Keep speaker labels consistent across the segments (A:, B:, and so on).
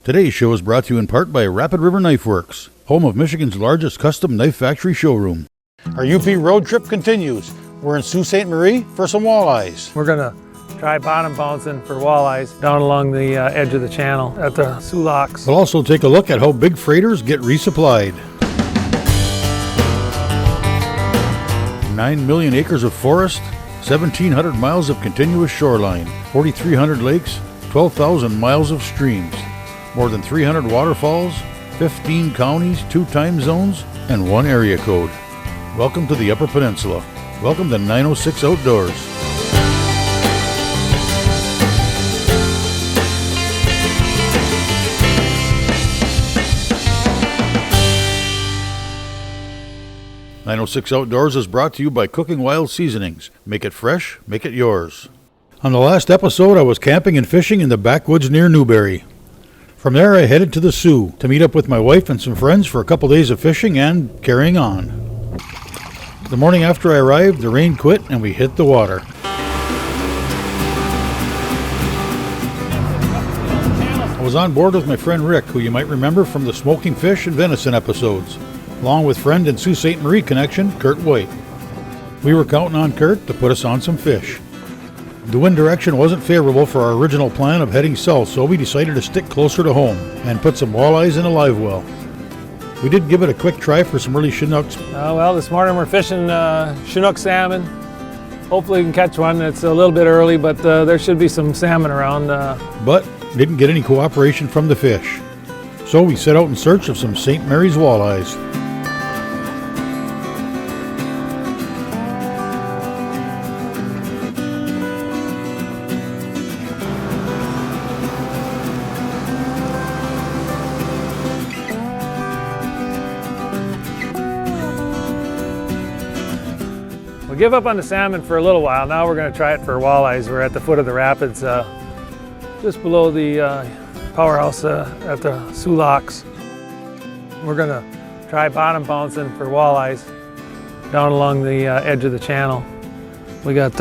A: Today's show is brought to you in part by Rapid River Knife Works, home of Michigan's largest custom knife factory showroom. Our UP road trip continues. We're in Sault Ste. Marie for some walleyes.
B: We're gonna try bottom bouncing for walleyes down along the edge of the channel at the Soo Locks.
A: We'll also take a look at how big freighters get resupplied. 9 million acres of forest, 1,700 miles of continuous shoreline, 4,300 lakes, 12,000 miles of streams, more than 300 waterfalls, 15 counties, 2 time zones, and 1 area code. Welcome to the Upper Peninsula. Welcome to 906 Outdoors. "906 Outdoors" is brought to you by Cooking Wild Seasonings. Make it fresh, make it yours. On the last episode, I was camping and fishing in the backwoods near Newberry. From there, I headed to the Soo to meet up with my wife and some friends for a couple days of fishing and carrying on. The morning after I arrived, the rain quit and we hit the water. I was on board with my friend Rick, who you might remember from the Smoking Fish and Venison episodes, along with friend and Sault Ste. Marie connection, Kurt White. We were counting on Kurt to put us on some fish. The wind direction wasn't favorable for our original plan of heading south, so we decided to stick closer to home and put some walleyes in a live well. We did give it a quick try for some early Chinooks.
B: Well, this morning we're fishing Chinook salmon. Hopefully we can catch one. It's a little bit early, but there should be some salmon around.
A: But didn't get any cooperation from the fish. So we set out in search of some St. Mary's walleyes.
B: We give up on the salmon for a little while. Now we're going to try it for walleyes. We're at the foot of the rapids, just below the powerhouse at the Soo Locks. We're going to try bottom bouncing for walleyes down along the edge of the channel. We got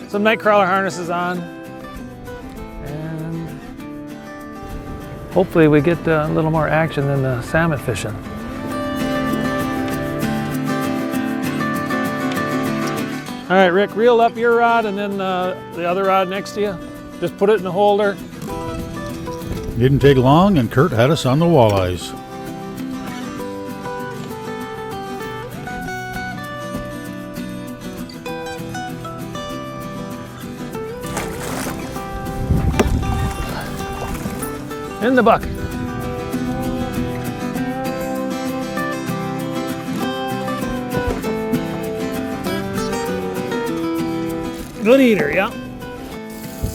B: some night crawler harnesses on, and hopefully we get a little more action than the salmon fishing. All right, Rick, reel up your rod and then the other rod next to you. Just put it in the holder.
A: Didn't take long and Kurt had us on the walleyes.
B: In the bucket. Good eater, yeah.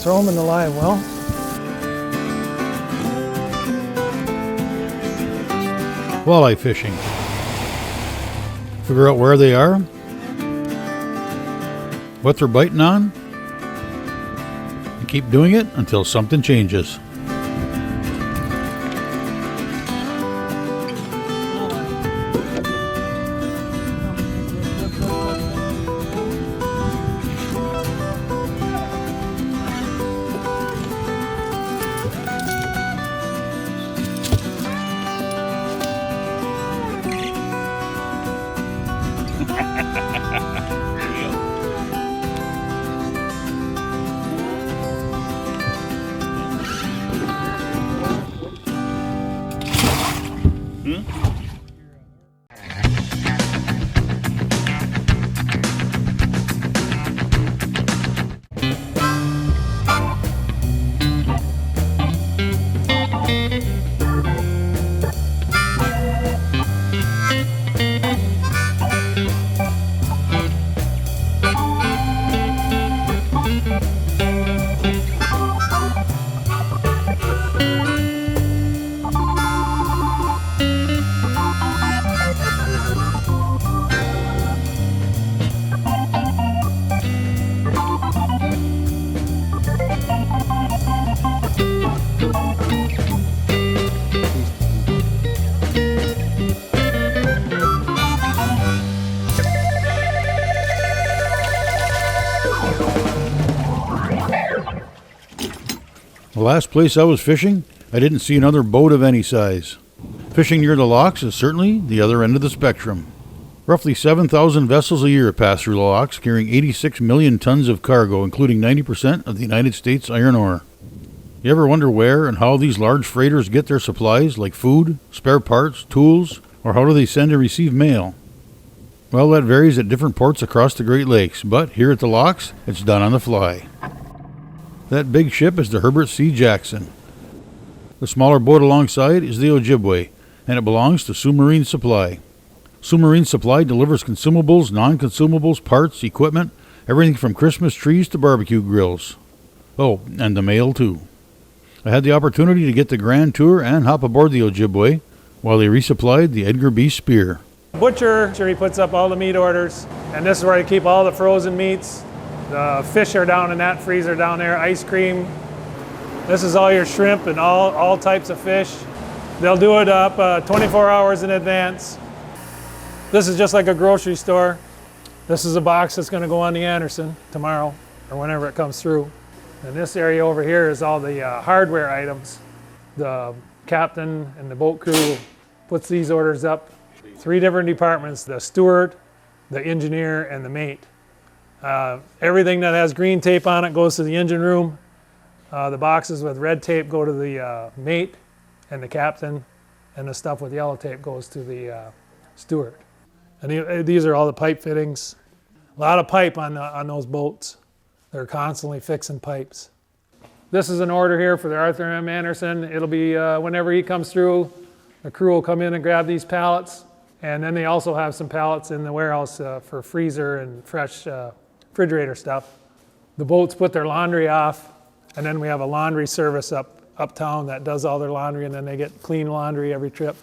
B: Throw them in the live well.
A: Walleye fishing. Figure out where they are, what they're biting on, and keep doing it until something changes. The last place I was fishing I didn't see another boat of any size. Fishing near the locks is certainly the other end of the spectrum. Roughly 7,000 vessels a year pass through the locks, carrying 86 million tons of cargo, including 90% of the United States iron ore. You ever wonder where and how these large freighters get their supplies, like food, spare parts, tools, or how do they send and receive mail? Well, that varies at different ports across the Great Lakes, but here at the locks, it's done on the fly. That big ship is the Herbert C. Jackson. The smaller boat alongside is the Ojibwe, and it belongs to Soo Marine Supply. Soo Marine Supply delivers consumables, non-consumables, parts, equipment, everything from Christmas trees to barbecue grills. Oh, and the mail too. I had the opportunity to get the grand tour and hop aboard the Ojibwe while they resupplied the Edgar B. Spear.
B: Butcher, he puts up all the meat orders, and this is where I keep all the frozen meats. The fish are down in that freezer down there, ice cream. This is all your shrimp and all types of fish. They'll do it up 24 hours in advance. This is just like a grocery store. This is a box that's going to go on the Anderson tomorrow or whenever it comes through. And this area over here is all the hardware items. The captain and the boat crew puts these orders up. 3 different departments, the steward, the engineer, and the mate. Everything that has green tape on it goes to the engine room. The boxes with red tape go to the mate and the captain, and the stuff with yellow tape goes to the steward. And these are all the pipe fittings. A lot of pipe on those boats. They're constantly fixing pipes. This is an order here for the Arthur M. Anderson. It'll be whenever he comes through, the crew will come in and grab these pallets. And then they also have some pallets in the warehouse for freezer and fresh refrigerator stuff. The boats put their laundry off, and then we have a laundry service uptown that does all their laundry, and then they get clean laundry every trip.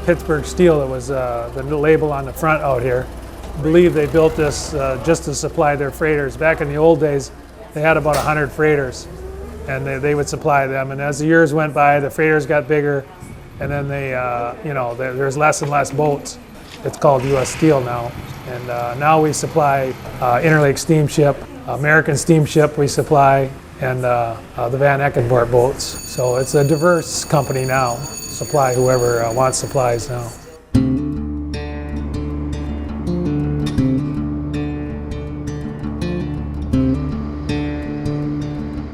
B: Pittsburgh Steel, it was the label on the front out here. I believe they built this just to supply their freighters. Back in the old days, they had about 100 freighters, and they would supply them. And as the years went by, the freighters got bigger, and then there's less and less boats. It's called U.S. Steel now. And now we supply Interlake Steamship, American Steamship we supply, and the Van Eckenbort boats. So it's a diverse company now. Supply whoever wants supplies now.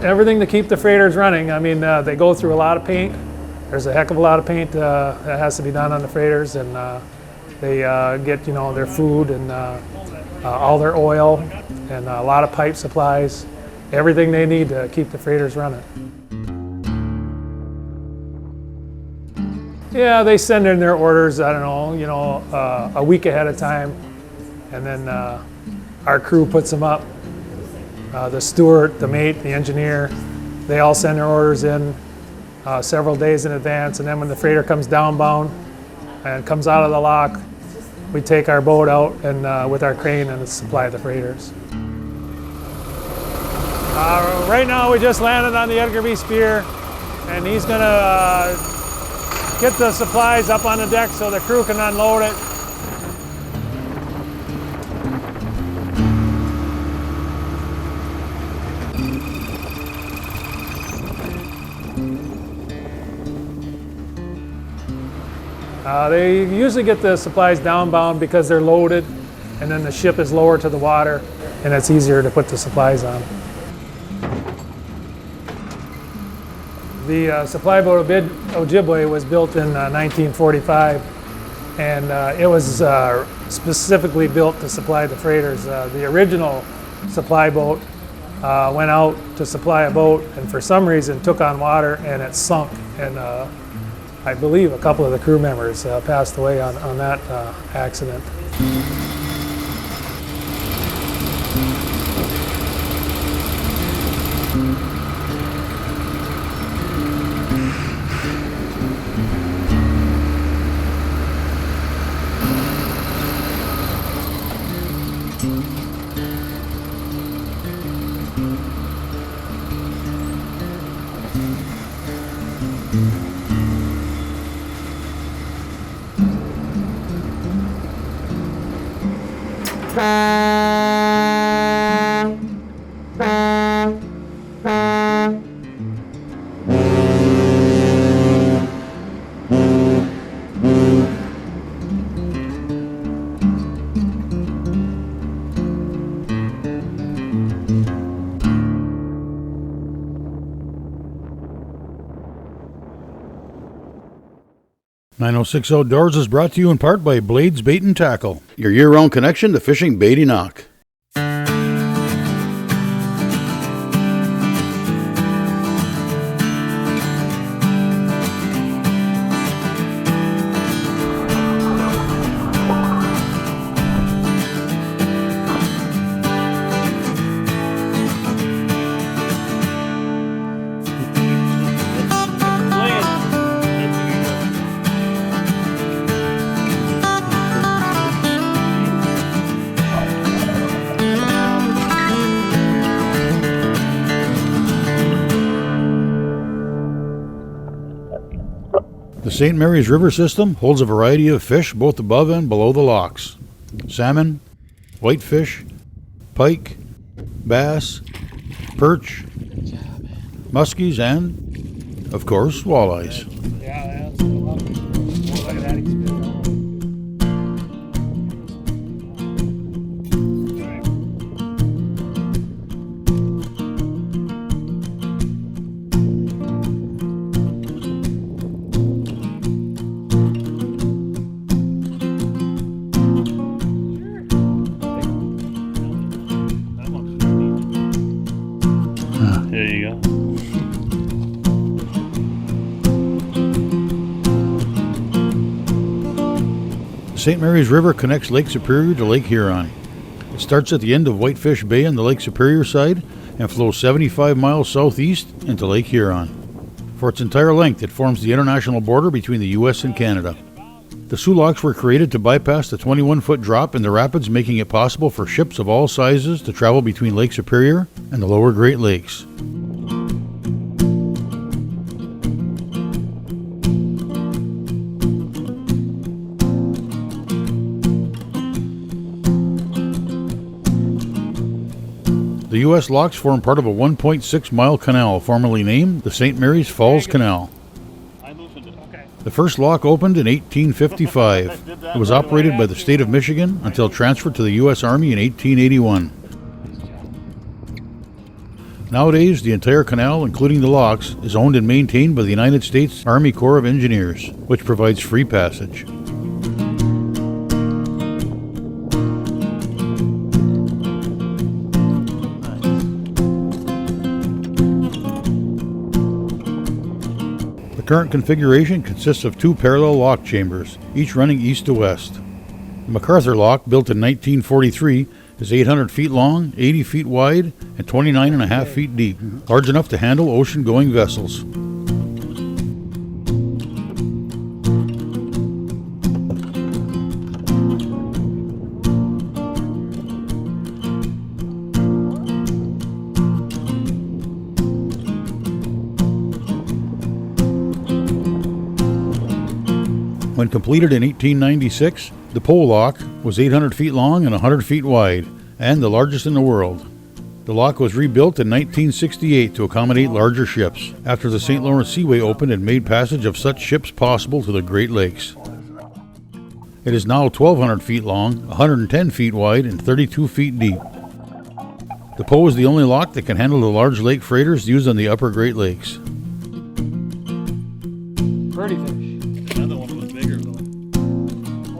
B: Everything to keep the freighters running. I mean, they go through a lot of paint. There's a heck of a lot of paint that has to be done on the freighters, and they get their food and all their oil and a lot of pipe supplies, everything they need to keep the freighters running. Yeah, they send in their orders, I don't know, a week ahead of time, and then our crew puts them up. The steward, the mate, the engineer, they all send their orders in several days in advance, and then when the freighter comes downbound and comes out of the lock, we take our boat out and with our crane and supply the freighters. Right now we just landed on the Edgar B. Spear, and he's gonna get the supplies up on the deck so the crew can unload it. They usually get the supplies downbound because they're loaded, and then the ship is lower to the water, and it's easier to put the supplies on. The supply boat Ojibwe was built in 1945, and it was specifically built to supply the freighters. The original supply boat went out to supply a boat, and for some reason took on water and it sunk, and I believe a couple of the crew members passed away on that accident.
A: 906 Outdoors is brought to you in part by Blades Bait and Tackle, your year-round connection to fishing bait Enoch. The St. Mary's River system holds a variety of fish both above and below the locks. Salmon, whitefish, pike, bass, perch, muskies, and, of course, walleyes.
C: There you go.
A: The St. Mary's River connects Lake Superior to Lake Huron. It starts at the end of Whitefish Bay on the Lake Superior side and flows 75 miles southeast into Lake Huron. For its entire length, it forms the international border between the U.S. and Canada. The Soo Locks were created to bypass the 21-foot drop in the rapids, making it possible for ships of all sizes to travel between Lake Superior and the lower Great Lakes. The U.S. locks form part of a 1.6-mile canal formerly named the St. Mary's Falls Canal. The first lock opened in 1855. It was operated by the state of Michigan until transferred to the U.S. Army in 1881. Nowadays, the entire canal, including the locks, is owned and maintained by the United States Army Corps of Engineers, which provides free passage. The current configuration consists of two parallel lock chambers, each running east to west. The MacArthur lock, built in 1943, is 800 feet long, 80 feet wide, and 29.5 feet deep, large enough to handle ocean-going vessels. When completed in 1896, the pole lock was 800 feet long and 100 feet wide, and the largest in the world. The lock was rebuilt in 1968 to accommodate larger ships, after the St. Lawrence Seaway opened and made passage of such ships possible to the Great Lakes. It is now 1,200 feet long, 110 feet wide, and 32 feet deep. The pole is the only lock that can handle the large lake freighters used on the upper Great Lakes.
B: Pretty fish.
C: Another one was bigger though.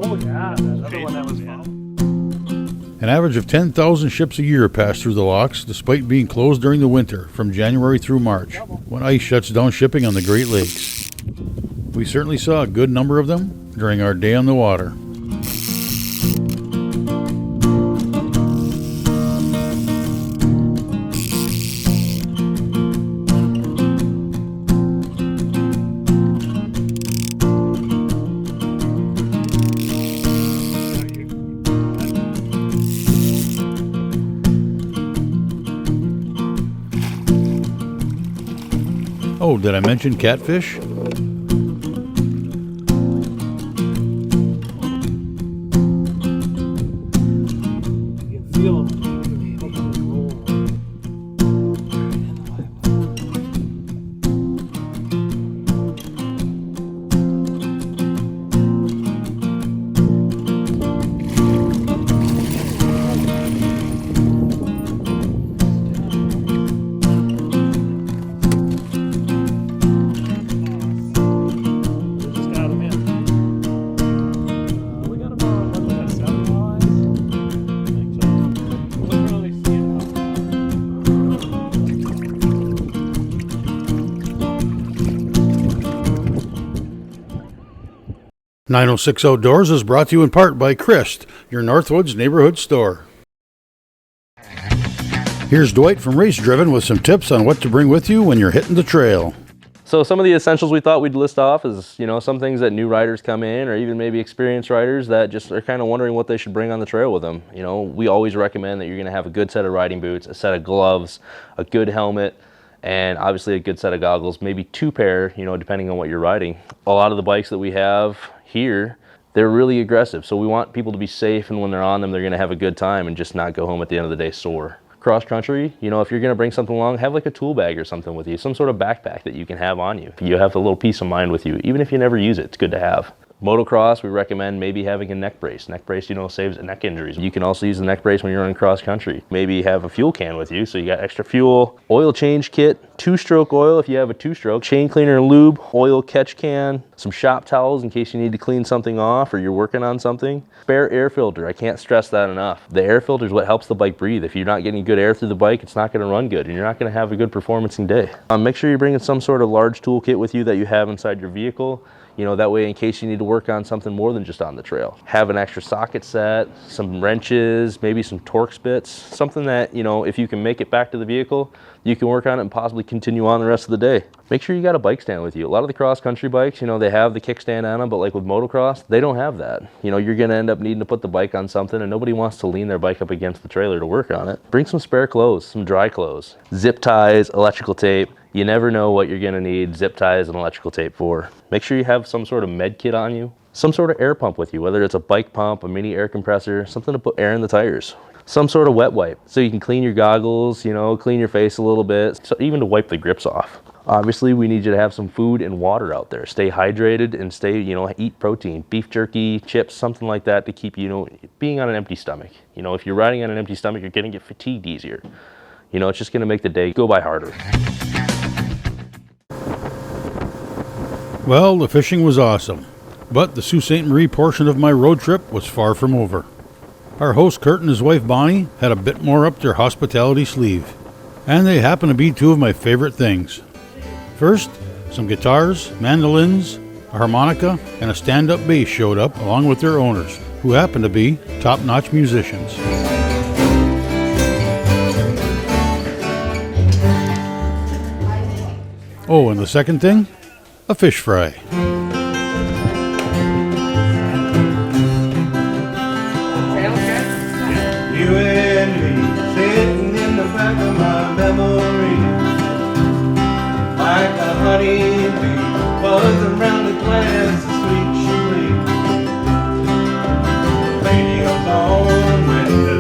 B: Oh yeah, that other one that was fun.
A: An average of 10,000 ships a year pass through the locks, despite being closed during the winter from January through March, when ice shuts down shipping on the Great Lakes. We certainly saw a good number of them during our day on the water. Oh, did I mention catfish?
B: You can feel them.
A: 906 Outdoors is brought to you in part by Christ, your Northwoods neighborhood store. Here's Dwight from Race Driven with some tips on what to bring with you when you're hitting the trail.
D: So some of the essentials we thought we'd list off is, some things that new riders come in, or even maybe experienced riders that just are kind of wondering what they should bring on the trail with them. We always recommend that you're going to have a good set of riding boots, a set of gloves, a good helmet, and obviously a good set of goggles, maybe 2 pair, depending on what you're riding. A lot of the bikes that we have here, they're really aggressive. So we want people to be safe, and when they're on them, they're going to have a good time and just not go home at the end of the day sore. Cross country, if you're going to bring something along, have like a tool bag or something with you, some sort of backpack that you can have on you. You have a little peace of mind with you, even if you never use it, it's good to have. Motocross, we recommend maybe having a neck brace. Neck brace, saves neck injuries. You can also use the neck brace when you're running cross country. Maybe have a fuel can with you, so you got extra fuel. Oil change kit, 2-stroke oil if you have a 2-stroke, chain cleaner and lube, oil catch can, some shop towels in case you need to clean something off or you're working on something. Spare air filter, I can't stress that enough. The air filter is what helps the bike breathe. If you're not getting good air through the bike, it's not going to run good, and you're not going to have a good performancing day. Make sure you're bringing some sort of large toolkit with you that you have inside your vehicle. That way in case you need to work on something more than just on the trail. Have an extra socket set, some wrenches, maybe some Torx bits, something that, if you can make it back to the vehicle, you can work on it and possibly continue on the rest of the day. Make sure you got a bike stand with you. A lot of the cross-country bikes, they have the kickstand on them, but like with motocross, they don't have that. You're gonna end up needing to put the bike on something, and nobody wants to lean their bike up against the trailer to work on it. Bring some spare clothes, some dry clothes, zip ties, electrical tape. You never know what you're gonna need zip ties and electrical tape for. Make sure you have some sort of med kit on you, some sort of air pump with you, whether it's a bike pump, a mini air compressor, something to put air in the tires. Some sort of wet wipe, so you can clean your goggles, clean your face a little bit, so even to wipe the grips off. Obviously, we need you to have some food and water out there. Stay hydrated and stay, eat protein, beef jerky, chips, something like that to keep being on an empty stomach. If you're riding on an empty stomach, you're gonna get fatigued easier. It's just gonna make the day go by harder.
A: Well, the fishing was awesome, but the Sault Ste. Marie portion of my road trip was far from over. Our host Kurt and his wife Bonnie had a bit more up their hospitality sleeve, and they happen to be 2 of my favorite things. First, some guitars, mandolins, a harmonica, and a stand-up bass showed up along with their owners, who happen to be top-notch musicians. Oh, and the second thing? A fish fry.
E: You and me, sitting in the back of my memory, like a honeybee, buzzing around the glass of sweet Cherie. Lady alone when the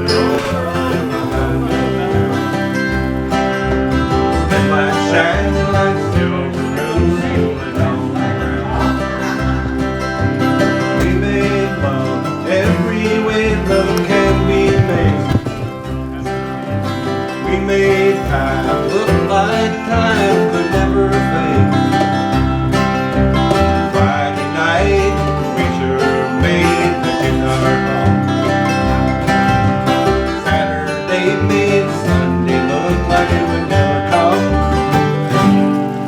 E: midlight shining like silver through on around. We made love every way love can be made. We made time look like time could never fade. Friday night, we sure made the guitar long. Saturday made Sunday look like it would never come.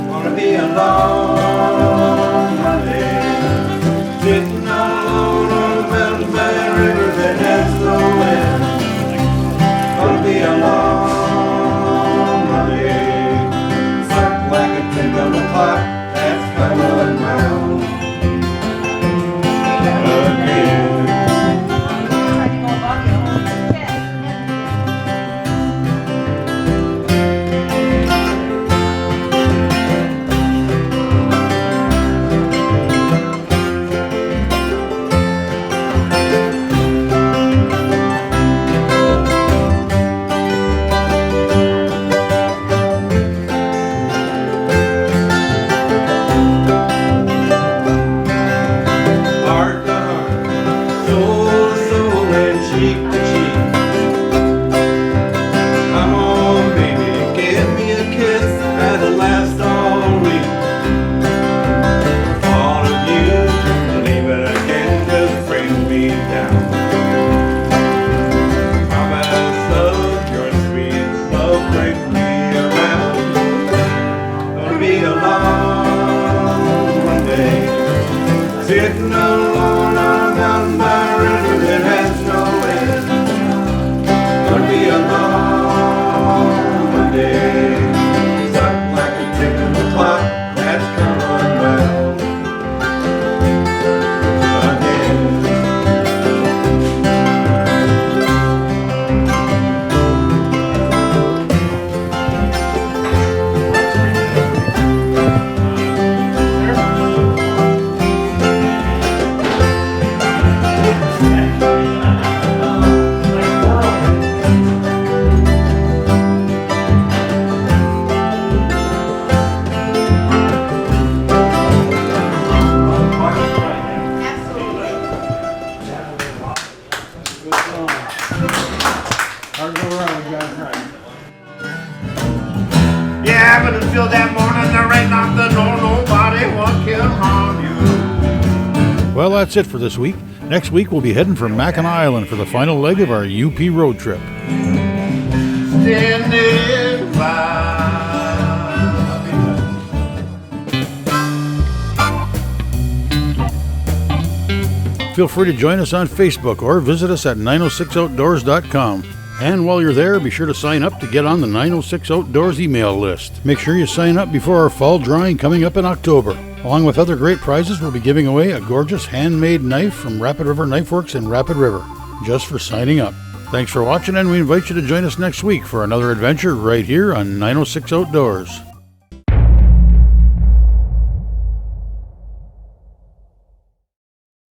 E: Wanna be alone Monday, sitting all alone on the mountain by a river that has no end. Wanna be alone Monday, But until that morning, there ain't nothing or nobody what can harm you.
A: Well, that's it for this week. Next week, we'll be heading for Mackinac Island for the final leg of our UP road trip.
E: Standing by.
A: Feel free to join us on Facebook or visit us at 906outdoors.com. And while you're there, be sure to sign up to get on the 906 Outdoors email list. Make sure you sign up before our fall drawing coming up in October. Along with other great prizes, we'll be giving away a gorgeous handmade knife from Rapid River Knife Works in Rapid River, just for signing up. Thanks for watching, and we invite you to join us next week for another adventure right here on 906 Outdoors.